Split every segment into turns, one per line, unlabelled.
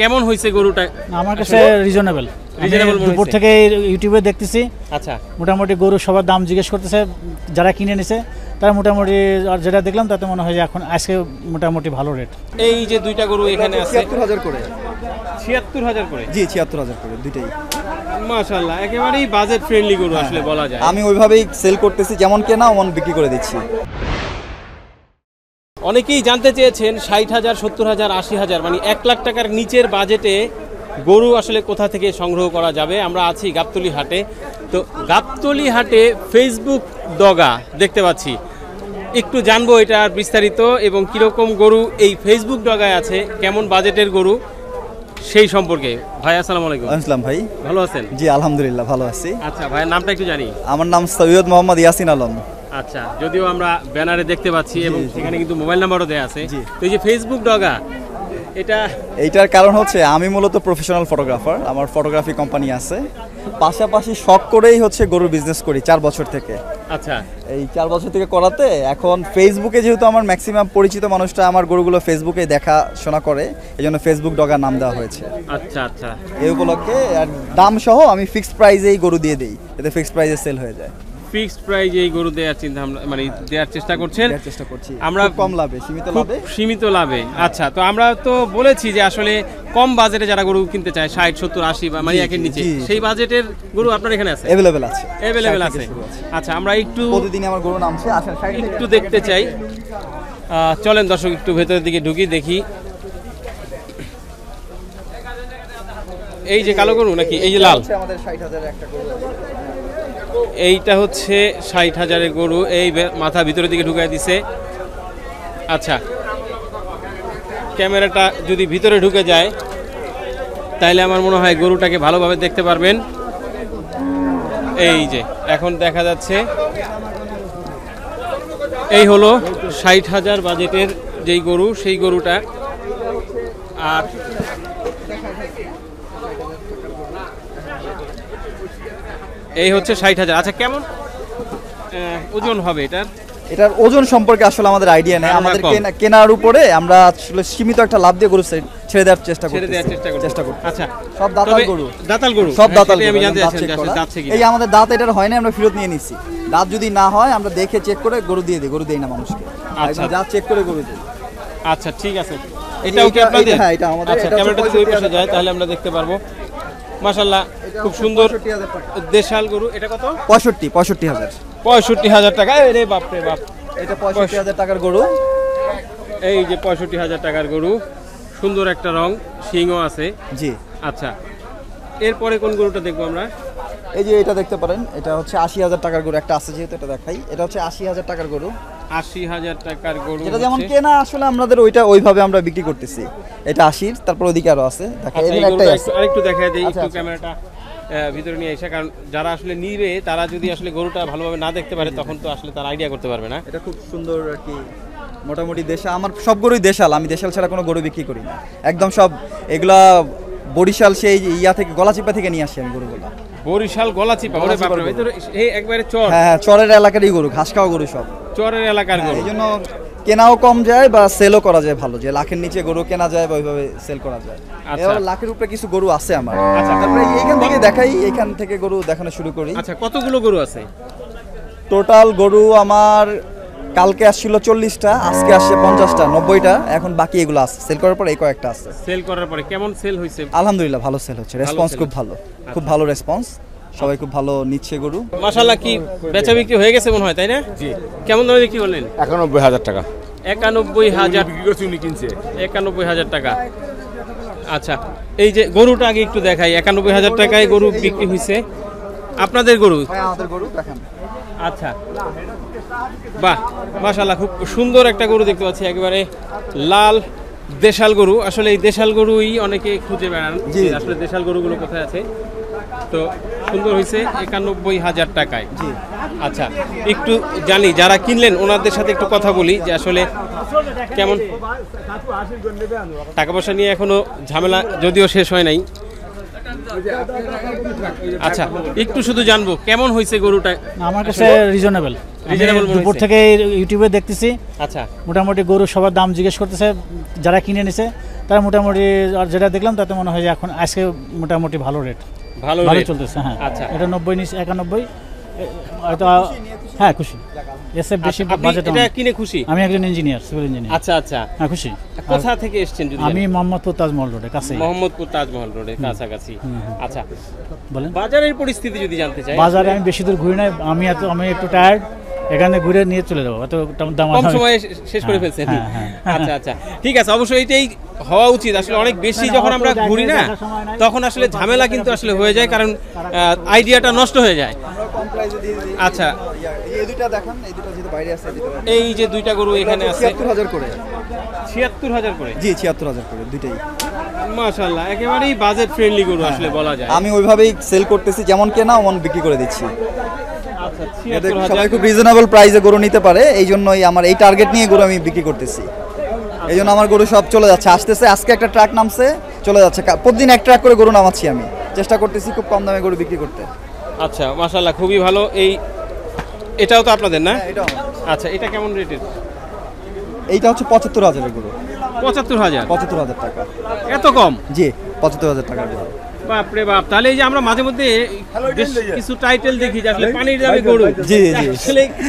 কেমন হইছে গরুটা?
আমার কাছে রিজনেবল দুপুর থেকে ইউটিউবে দেখতেছি। আচ্ছা, মোটামুটি গরু সবার দাম জিজ্ঞেস করতেছে, যারা কিনে নিছে তারা মোটামুটি, আর যেটা দেখলাম তাতে মনে হয় যে এখন আজকে মোটামুটি ভালো রেট।
এই যে দুইটা গরু এখানে আছে
৭৬,০০০ করে।
৭৬,০০০ করে?
জি ৭৬,০০০ করে দুইটাই।
মাশাআল্লাহ, একেবারেই বাজেট ফ্রেন্ডলি গরু আসলে বলা যায়।
আমি ওইভাবেই সেল করতেছি, যেমন কেনা ওমন বিক্রি করে দিচ্ছি।
অনেকেই জানতে চেয়েছেন ৬০,০০০, ৭০,০০০, ৮০,০০০ মানে ১ লাখ টাকার নিচের বাজেটে গরু আসলে কোথা থেকে সংগ্রহ করা যাবে। আমরা আছি গাবতলী হাটে। তো গাবতলী হাটে ফেসবুক ডগা দেখতে পাচ্ছি, একটু জানবো এটার বিস্তারিত এবং কীরকম গরু এই ফেসবুক ডগায় আছে, কেমন বাজেটের গরু সেই সম্পর্কে। ভাই আসসালামু আলাইকুম।
আসসালাম ভাই,
ভালো আছেন?
জি আলহামদুলিল্লাহ ভালো আছি।
আচ্ছা ভাইয়ের নামটা একটু জানি।
আমার নাম সৈয়দ মোহাম্মদ ইয়াসিন আলম।
আচ্ছা, যদিও আমরা ব্যানারে দেখতে পাচ্ছি এবং সেখানে কিন্তু মোবাইল নাম্বারও দেওয়া আছে। তো এই যে ফেসবুক ডগা, এইটার
কারণ হচ্ছে আমি মূলত প্রফেশনাল ফটোগ্রাফার, আমার ফটোগ্রাফি কোম্পানি আছে, পাশাপাশি শখ করেই হচ্ছে গরুর বিজনেস করি 4 বছর থেকে।
আচ্ছা,
এই 4 বছর থেকে করাতে এখন ফেসবুকে যেহেতু আমার ম্যাক্সিমাম পরিচিত মানুষটা আমার গরুগুলো ফেসবুকে দেখাশোনা করে, এই জন্য ফেসবুক ডগার নাম দেওয়া হয়েছে।
আচ্ছা আচ্ছা,
এই উপলক্ষে আর দাম সহ আমি ফিক্সড প্রাইসেই গরু দিয়ে দিই, এতে ফিক্সড প্রাইসে সেল হয়ে যায়।
ফিক্সড প্রাইজে এই গরু দেওয়ার চিন্তা মানে দেওয়ার চেষ্টা করছেন?
চেষ্টা করছি
আমরা
কম লাভে,
সীমিত লাভে। আচ্ছা, তো আমরা তো বলেছি যে আসলে কম বাজেটে যারা গরু কিনতে চায় 60, 70, 80 বা মানে একের নিচে, সেই বাজেটের গরু আপনার এখানে আছে?
अवेलेबल আছে।
আচ্ছা, আমরা একটু
প্রতিদিন আমার গরু নামছে, আসেন
একটু দেখতে চাই। চলেন দর্শক, একটু ভেতরের দিকে ঢুকি, দেখি। এই যে কালো গরু নাকি এই যে লাল?
আমাদের ৬০,০০০ একটা গরু।
এইটা হচ্ছে ৬০,০০০ গরু, এই মাথা ভিতরের দিকে ঢুকাই দিছে। আচ্ছা, ক্যামেরাটা যদি ভিতরে ঢুকে যায় তাহলে আমার মনে হয় গরুটাকে ভালোভাবে দেখতে পারবেন। এই যে এখন দেখা যাচ্ছে, এই হলো ৬০,০০০ বাজেটের যেই গরু, সেই গরুটা। আর এই হচ্ছে ৬০,০০০। আচ্ছা, কেমন ওজন হবে এটার
ওজন সম্পর্কে আসলে আমাদের আইডিয়া নেই। আমাদের কেনার উপরে আমরা আসলে সীমিত একটা লাভ দিয়ে গরু ছেড়ে দেওয়ার চেষ্টা করছি।
আচ্ছা,
সব দাতাল গরু
সব দাতাল
গরু।
আমি জানতে চাচ্ছি
এই আমাদের দাঁত এটার হয় না, আমরা ফেরত নিয়ে নিছি। দাঁত যদি না হয় আমরা দেখে চেক করে গরু দিয়ে দিই, গরু দেই না মানুষকে। আচ্ছা, দাঁত চেক করে গরু দিই।
আচ্ছা, ঠিক আছে। এটাও কি আপনাদের?
হ্যাঁ, এটা আমাদের।
আচ্ছা, ক্যামেরাটা যদি ওই পাশে যায় তাহলে আমরা দেখতে পারবো। মাশাআল্লাহ, খুব সুন্দর দেশাল গরু। এটা কত?
65,000।
65,000 টাকা? আরে বাপ রে বাপ,
এটা 65,000 টাকার গরু।
এই যে 65,000 টাকার গরু, সুন্দর একটা রং, শিংও আছে।
জি।
আচ্ছা, এরপরে কোন গরুটা দেখবো আমরা?
এই যে এটা দেখতে পারেন, এটা হচ্ছে 80,000 টাকার গরু। একটা আছে যেহেতু এটা দেখাই, এটা হচ্ছে 80,000 টাকার গরু।
80,000 টাকার গরু,
যেটা যেমন কেনা আসলে আমাদের ওইভাবে আমরা বিক্রি করতেছি। এটা 80, তারপর ওইদিকে আরো আছে।
আরেকটু দেখাই দেই, একটু ক্যামেরাটা ভিতরে নিয়ে এসে, কারণ যারা আসলে নিবে তারা যদি আসলে গরুটা ভালোভাবে না দেখতে পারে তখন তো আসলে তার আইডিয়া করতে পারবে না।
এটা খুব সুন্দর আর কি, মোটামুটি দেশাল। আমার সব গরুই দেশাল, আমি দেশাল ছাড়া কোনো গরু বিক্রি করি না। একদম সব এগুলা বরিশাল, সেই ইয়া থেকে, গলাচিপা থেকে নিয়ে আসি আমি গরুগুলো।
বরিশাল গলাচিপা? ওরে বাপ রে, এই একবারে চর।
হ্যাঁ, চরের এলাকারই গরু, ঘাস খাওয়া গরু সব।
চরের এলাকার গরু,
এই জন্য কেনাও কম যায় বা সেলও করা যায় ভালো, যে লাখের নিচে গরু কেনা যায় বা ওইভাবে সেল করা যায়। এবার লাখের উপরে কিছু গরু আছে আমার। আচ্ছা, তারপরে এইখান থেকে দেখাই, এইখান থেকে গরু দেখানো শুরু করি।
আচ্ছা, কতগুলো গরু আছে
টোটাল? গরু আমার কালকে আসছিল 40টা, আজকে আসছে 50টা, 90টা। এখন বাকি এগুলো আছে, সেল করার পরে এই কয়েকটা আছে।
সেল করার পরে কেমন সেল হয়েছে?
আলহামদুলিল্লাহ ভালো সেল হচ্ছে, রেসপন্স খুব ভালো, খুব ভালো রেসপন্স, সবাই খুব ভালো নিচ্ছে গরু।
মাশাআল্লাহ, কি বেচা বিক্রি হয়ে গেছে মনে হয়, তাই না? জি। কেমন দামে বিক্রি করলেন?
91,000 টাকা।
91,000 বিক্রি করছি, উনি কিনছে 91,000 টাকা। আচ্ছা, এই যে গরুটা আগে একটু দেখাই। 91,000 টাকায় গরু বিক্রি হয়েছে। আপনাদের গরু?
হ্যাঁ, আমাদের গরু দেখেন।
আচ্ছা, বাহ, মাশাআল্লাহ, খুব সুন্দর একটা গরু দেখতে পাচ্ছি, একেবারে লাল দেশাল গরু। আসলে এই দেশাল গরুই অনেকে খুঁজে বেড়ান, আসলে দেশাল গরুগুলো কোথায় আছে। তো সুন্দর হয়েছে 91,000 টাকায়।
জি।
আচ্ছা, একটু জানি যারা কিনলেন ওনাদের সাথে একটু কথা বলি যে আসলে কেমন টাকা পয়সা নিয়ে এখনো ঝামেলা যদিও শেষ হয় নাই। আচ্ছা, একটু শুধু জানবো কেমন হয়েছে গরুটা?
আমার কাছে রিজনেবল। দুপুর থেকে ইউটিউবে দেখতেছি। আচ্ছা, মোটামুটি গরু সবার দাম জিজ্ঞেস করতেছে, যারা কিনে নিছে তার মোটামুটি আর যেটা দেখলাম তাতে মনে হয় যে এখন আজকে মোটামুটি ভালো রেট
ভালো
চলতেছে। হ্যাঁ
আচ্ছা,
এটা 90 নিচে 91 হয়তো। হ্যাঁ খুশি, এসে বেশি বাজেট।
এটা কিনে খুশি? আমি
একজন ইঞ্জিনিয়ার, সিভিল ইঞ্জিনিয়ার।
আচ্ছা আচ্ছা,
হ্যাঁ খুশি।
কোথা থেকে এসেছেন যদি?
আমি মোহাম্মদপুর তাজমহল রোডের কাছে।
মোহাম্মদপুর তাজমহল রোডের কাছাকাছি। আচ্ছা
বলেন,
বাজারের পরিস্থিতি যদি জানতে চাই।
বাজারে আমি বেশি দূর ঘুরি নাই, আমি একটু টায়ার্ড, এখানে ঘুরে নিয়ে চলে যাবো, এত দাম
কম সময়ে শেষ করে ফেলছেন। আচ্ছা আচ্ছা, ঠিক আছে, অবশ্যই এটাই হওয়া উচিত। আসলে অনেক বেশি যখন আমরা ঘুরি না তখন আসলে ঝামেলা কিন্তু আসলে হয়ে যায়, কারণ আইডিয়াটা নষ্ট হয়ে যায়। আচ্ছা,
এই দুইটা দেখেন, এই দুটো যেটা বাইরে আছে,
এই যে দুইটা গরু এখানে আছে
৭৬,০০০ করে।
৭৬,০০০ করে?
জি ৭৬,০০০ করে দুইটাই।
মাশাআল্লাহ, একেবারেই বাজেট ফ্রেন্ডলি গরু আসলে বলা যায়।
আমি ওইভাবেই সেল করতেছি, যেমন কেনা ওমন বিক্রি করে দিচ্ছি।
আচ্ছা,
সবাই খুব রিজনেবল প্রাইসে গরু নিতে পারে, এই জন্যই আমার এই টার্গেট নিয়ে গরু আমি বিক্রি করতেছি। এই জন্য আমার গরু সব চলে যাচ্ছে, আসতেছে। আজকে একটা ট্রাক নামছে, চলে যাচ্ছে। প্রতিদিন এক ট্রাক করে গরু নামাচ্ছি। আমি চেষ্টা করতেছি খুব কম দামে গরু বিক্রি করতে।
আচ্ছা, মাশাআল্লাহ, খুবই ভালো। এটাও তো আপনাদের না?
এটাও।
আচ্ছা, এটা কেমন রেটের?
এইটা হচ্ছে ৭৫,০০০ গরু।
৭৫,০০০
টাকা।
এত কম?
জি ৭৫,০০০ টাকা গরু।
বাপরে বাপ, তাহলে এই যে আমরা মাঝে মধ্যে কিছু টাইটেল দেখি যে আসলে পানির দামে গরু।
জি জি,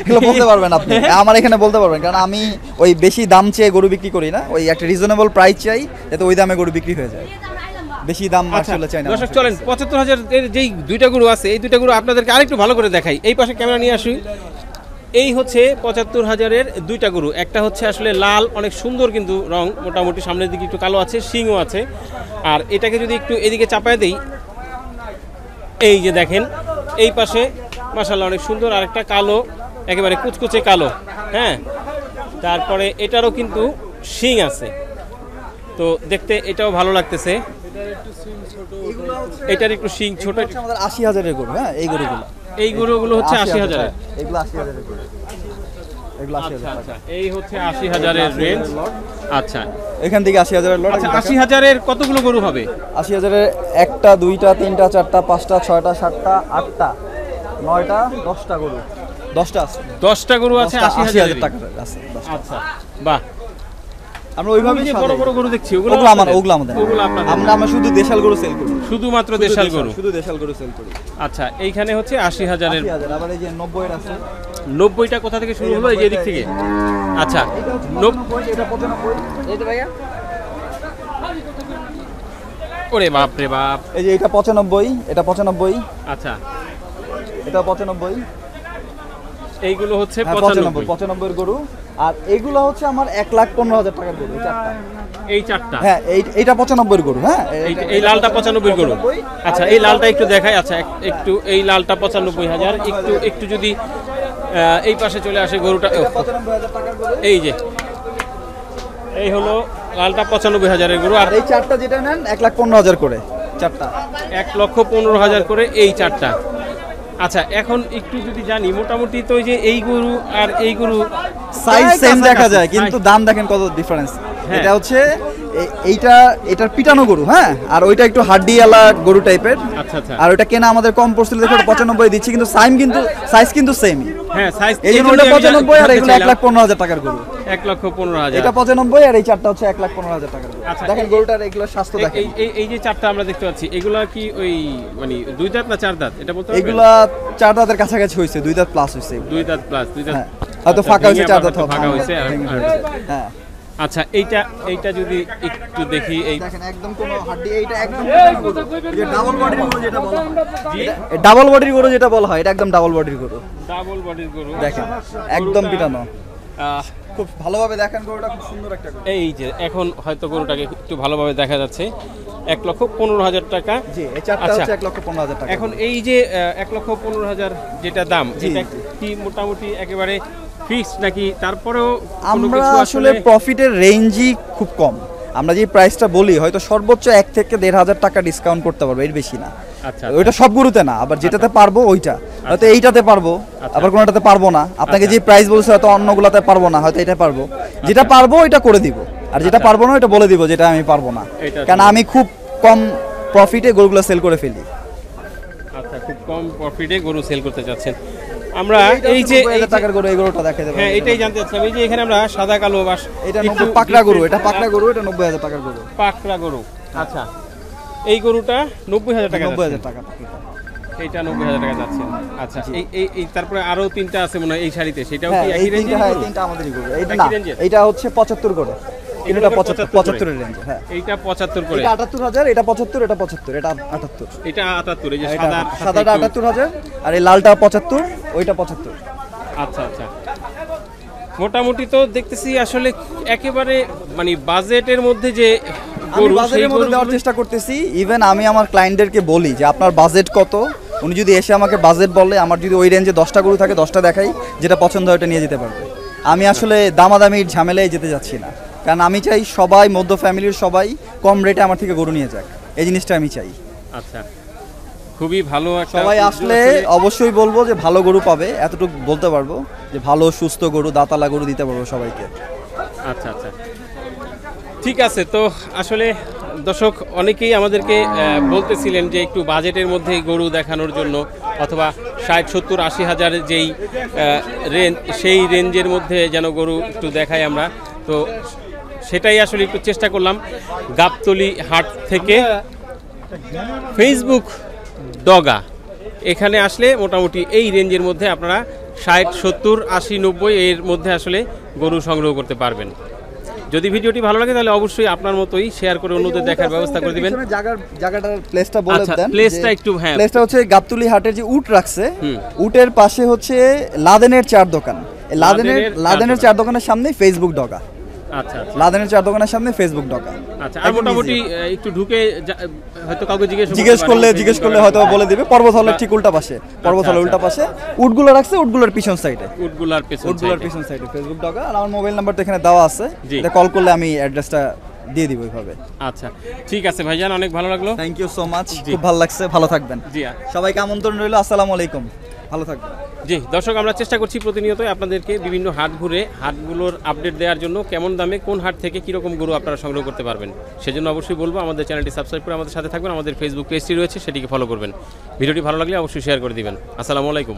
এগুলো বলতে পারবেন আপনি, আমার এখানে বলতে পারবেন, কারণ আমি ওই বেশি দাম চেয়ে গরু বিক্রি করি না, ওই একটা রিজনেবল প্রাইস চাই, যাতে ওই দামে গরু বিক্রি হয়ে যায়। বেশি দাম আসলে চাই না।
দর্শক চলেন, ৭৫,০০০ এর যেই দুইটা গরু আছে, এই দুইটা গরু আপনাদেরকে আরেকটু ভালো করে দেখাই। এই পাশে ক্যামেরা নিয়ে আসি। এই হচ্ছে ৭৫,০০০-এর দুইটা গরু। একটা হচ্ছে আসলে লাল, অনেক সুন্দর কিন্তু রং, মোটামুটি সামনের দিকে একটু কালো আছে, শিংও আছে। আর এটাকে যদি একটু এদিকে চাপায় দেই, এই যে দেখেন এই পাশে মাশাআল্লাহ অনেক সুন্দর, আরেকটা কালো, একেবারে কুচকুচে কালো। হ্যাঁ, তারপরে এটারও কিন্তু শিং আছে, তো দেখতে এটাও ভালো লাগতেছে। এটার একটু শিং ছোট।
আমাদের ৮০,০০০-এর গরু। হ্যাঁ, এই গরুগুলো
হচ্ছে ৮০,০০০।
এগুলো ৮০,০০০-এর গরু। এগুলো ৮০,০০০।
আচ্ছা, এই হচ্ছে ৮০,০০০-এর রেঞ্জ। আচ্ছা,
এখান থেকে ৮০,০০০-এর লট।
আচ্ছা, ৮০,০০০-এর কতগুলো গরু হবে?
৮০,০০০-এর ১টা ২টা ৩টা ৪টা ৫টা ৬টা ৭টা ৮টা ৯টা 10টা গরু। 10টা আছে।
10টা গরু আছে
৮০,০০০ টাকা আছে।
আচ্ছা, বাহ।
আমরা ওইভাবে
যে বড় বড় গরু দেখছি,
ওগুলো আমাদের। আমরা শুধু দেশাল গরু সেল করি,
শুধুমাত্র দেশাল গরু,
শুধু দেশাল গরু সেল করি।
আচ্ছা, এইখানে হচ্ছে ৮০,০০০-এর।
আবার এই যে ৯০-এর আছে।
৯০টা কোথা থেকে শুরু হলো? এই যে দিক থেকে। আচ্ছা,
এটা ৯৫, এটা ৯৫। এই তো ভাইয়া,
ওরে বাপ রে বাপ।
এই যে এটা ৯৫, এটা ৯৫।
আচ্ছা,
এটা ৯৫।
এইগুলো হচ্ছে
৯৫-এর গরু। আর এগুলো হচ্ছে আমার ১,১৫,০০০ টাকার গরু, চারটা।
এই চারটা?
হ্যাঁ, এইটা ৯৫-এর গরু। হ্যাঁ,
এই লালটা ৯৫ গরু। আচ্ছা, এই লালটা একটু দেখাই। আচ্ছা, একটু এই লালটা ৯৫,০০০। একটু যদি এই পাশে চলে আসে গরুটা,
৯৫,০০০ টাকার গরু।
এই যে এই হলো লালটা ৯৫,০০০-এর গরু। আর
এই চারটা যেটা নেন ১,১৫,০০০ করে, চারটা
১,১৫,০০০ করে এই চারটা। আচ্ছা, এখন একটু যদি জানি, মোটামুটি তো ওই যে এই গরু আর এই গরু
সাইজ সেম দেখা যায়, কিন্তু দাম দেখেন কত ডিফারেন্স। এটা হচ্ছে এটার পিটানো গরু। হ্যাঁ, আর ওইটা একটু হাড্ডিওয়ালা গরু টাইপের।
আচ্ছা আচ্ছা,
আর ওইটা কেনা আমাদের কম পড়ছিল দেখে ৯৫ দিচ্ছি, কিন্তু সাইজ কিন্তু সেম।
হ্যাঁ, সাইজ
এই জন্য ৯৫ আর এগুলো ১,১৫,০০০ টাকার গরু।
১,১৫,০০০।
এটা ৯৫ আর এই চারটা হচ্ছে ১,১৫,০০০ টাকার গরু। দেখেন গরুটার এগুলো স্বাস্থ্য দেখেন।
এই যে চারটা আমরা দেখতে পাচ্ছি, এগুলা কি ওই মানে 2 দাঁত না 4 দাঁত এটা বলতে পারবেন?
এগুলা 4 দাঁতের কাছাকাছি হইছে, 2 দাঁত প্লাস হইছে।
2 দাঁত প্লাস, 2 দাঁত
হয়তো ফাঁকা হইছে, 4 দাঁত
ফাঁকা হইছে।
হ্যাঁ,
আচ্ছা, এইটা যদি একটু দেখি, এই
দেখেন একদম কোনো হাড্ডি, এইটা একদম যে ডাবল বডির গরু যেটা বলা হয়। ডাবল বডির গরু যেটা বলা হয়, এটা একদম ডাবল বডির গরু।
ডাবল বডির গরু
দেখেন একদম পিটানো। খুব ভালোভাবে দেখেন, গরুটা খুব সুন্দর একটা গরু।
এই যে এখন হয়তো গরুটাকে একটু ভালোভাবে দেখা যাচ্ছে। ১,১৫,০০০ টাকা।
জি, এই চারটা হচ্ছে ১,১৫,০০০ টাকা।
এখন এই যে ১,১৫,০০০ যেটা দাম, এটা কি মোটামুটি একেবারে ফিক্সড নাকি তারপরেও
আমরা আসলে প্রফিটের রেঞ্জই খুব কম। আমরা যে প্রাইসটা বলি হয়তো সর্বোচ্চ ১ থেকে ১,৫০০ টাকা ডিসকাউন্ট করতে পারবো, এর বেশি না।
আচ্ছা,
ওইটা সব গরুতে না, আবার যেটাতে পারবো ওইটা, হয়তো এইটাতে পারবো, আবার কোনোটাতে পারবো না। আপনাকে যে প্রাইস বলছে হয়তো অন্যগুলোতে পারবো না, হয়তো এটা পারবো। যেটা পারবো ওইটা করে দিব, আর যেটা পারবো না ওইটা বলে দিব যেটা আমি পারবো না, কারণ আমি খুব কম প্রফিটে গরুগুলো সেল করে ফেলি।
আচ্ছা, খুব কম প্রফিটে গরু সেল করতে চাচ্ছেন। আমরা এই যে
90,000 টাকার গরু, এই গরুটা দেখাই দেব।
হ্যাঁ, এটাই জানতে চাচ্ছিলাম। এই যে এখানে আমরা সাদা কালো বাস,
এটা 90 পাকড়া গরু, এটা পাকড়া গরু, এটা 90,000 টাকার গরু।
পাকড়া গরু, আচ্ছা। এই গরুটা 90,000 টাকা,
90,000 টাকা।
এইটা 90,000 টাকা যাচ্ছে। আচ্ছা, এই তারপরে আরো তিনটা আছে মনে হয় এই শাড়িতে, সেটাও কি
হ্যাঁ,
একই
এই
রেঞ্জের?
তিনটা, হ্যাঁ, তিনটা আমাদেরই গরু। এইটা
একই
না,
রেঞ্জের?
এটা হচ্ছে 75 করে। এটা 75 এর রেঞ্জ। হ্যাঁ,
এইটা 75 করে,
এটা 78,000, এটা 75, এটা 75, এটা 78।
এটা 78, এই যে
এটা
সাদা
সাদাটা 78,000 আর এই লালটা 75, ওইটা 75।
আচ্ছা আচ্ছা, মোটামুটি তো দেখতেছি আসলে একেবারে মানে বাজেটের মধ্যে যে
আমি
গরু, সেই
বাজেটের মধ্যে দেওয়ার
গরুগুলো-
চেষ্টা করতেছি। ইভেন আমি আমার ক্লায়েন্টদেরকে বলি যে আপনার বাজেট কত, উনি যদি এসে আমাকে বাজেট বলে, আমার যদি ওই রেঞ্জে 10টা গরু থাকে 10টা দেখাই, যেটা পছন্দ হয় ওটা নিয়ে যেতে পারবে। আমি আসলে দামাদামির ঝামেলায় যেতে যাচ্ছি না, কারণ আমি চাই সবাই, মধ্য ফ্যামিলির সবাই কম রেটে আমার থেকে গরু নিয়ে যাক, এই জিনিসটা আমি চাই।
আচ্ছা, খুবই ভালো একটা
সবাই
উদ্যোগ
আসলে
আসলে।
অবশ্যই বলবো যে ভালো গরু পাবে, এতটুকু বলতে পারবো যে ভালো সুস্থ গরু, দাঁতালা গরু দিতে পারবো সবাইকে।
আচ্ছা আচ্ছা, ঠিক আছে। তো আসলে দর্শক অনেকেই আমাদেরকে বলতেছিলেন যে একটু বাজেটের মধ্যে গরু দেখানোর জন্য, অথবা 60, 70, 80 হাজারের যেই রেঞ্জ, সেই রেঞ্জের মধ্যে যেন গরু একটু দেখাই আমরা। তো সেটাই আসলে একটু চেষ্টা করলাম। গাবতলী হাট থেকে ফেসবুক ডগা, এখানে আসলে মোটামুটি এই রেঞ্জের মধ্যে আপনারা 60, 70, 80, 90 এর মধ্যে আসলে গরু সংগ্রহ করতে পারবেন। যদি ভিডিওটি ভালো লাগে তাহলে অবশ্যই আপনার মতোই শেয়ার করে অন্যদের দেখার ব্যবস্থা করে দিবেন।
জায়গাটার প্লেসটা বলে
আচ্ছা,
দেন।
প্লেসটা একটু, হ্যাঁ।
প্লেসটা হচ্ছে গাবতলী হাটের যে উট রাখছে, উটের পাশে হচ্ছে লাদেনের চার দোকান। এই লাদেনের চার দোকানের সামনে ফেসবুক ডগা।
আচ্ছা আচ্ছা
লাদেনের চার দোকানের সামনে ফেসবুক ডগা।
আচ্ছা, আর মোটামুটি একটু ঢুকে হয়তো কাউকে
জিজ্ঞেস করলে হয়তো বলে দিবে। পর্বত হলের ঠিক উল্টা পাশে, পর্বত হলের উল্টা পাশে উটগুলো রাখছে, উটগুলোর পিছন সাইডে,
উটগুলার
পিছন সাইডে ফেসবুক ডগা। আর আমার মোবাইল নাম্বার তো এখানে দেওয়া আছে,
জি।
এটা কল করলে আমি অ্যাড্রেসটা দিয়ে দিব ওইভাবে।
আচ্ছা, ঠিক আছে ভাইজান, অনেক ভালো লাগলো।
থ্যাংক ইউ সো মাচ, খুব ভালো লাগছে। ভালো থাকবেন।
জি,
সবাইকে আমন্ত্রণ রইল। আসসালামু আলাইকুম, ভালো থাকবেন।
জি দর্শক, আমরা চেষ্টা করছি প্রতিনিয়তই আপনাদেরকে বিভিন্ন হাট ঘুরে হাটগুলোর আপডেট দেওয়ার জন্য, কেমন দামে কোন হাট থেকে কীরকম গরু আপনারা সংগ্রহ করতে পারবেন। সেজন্য অবশ্যই বলবো আমাদের চ্যানেলটি সাবস্ক্রাইব করে আমাদের সাথে থাকবেন, আমাদের ফেসবুক পেজটি রয়েছে সেটিকে ফলো করবেন। ভিডিওটি ভালো লাগলে অবশ্যই শেয়ার করে দিবেন। আসসালামু আলাইকুম।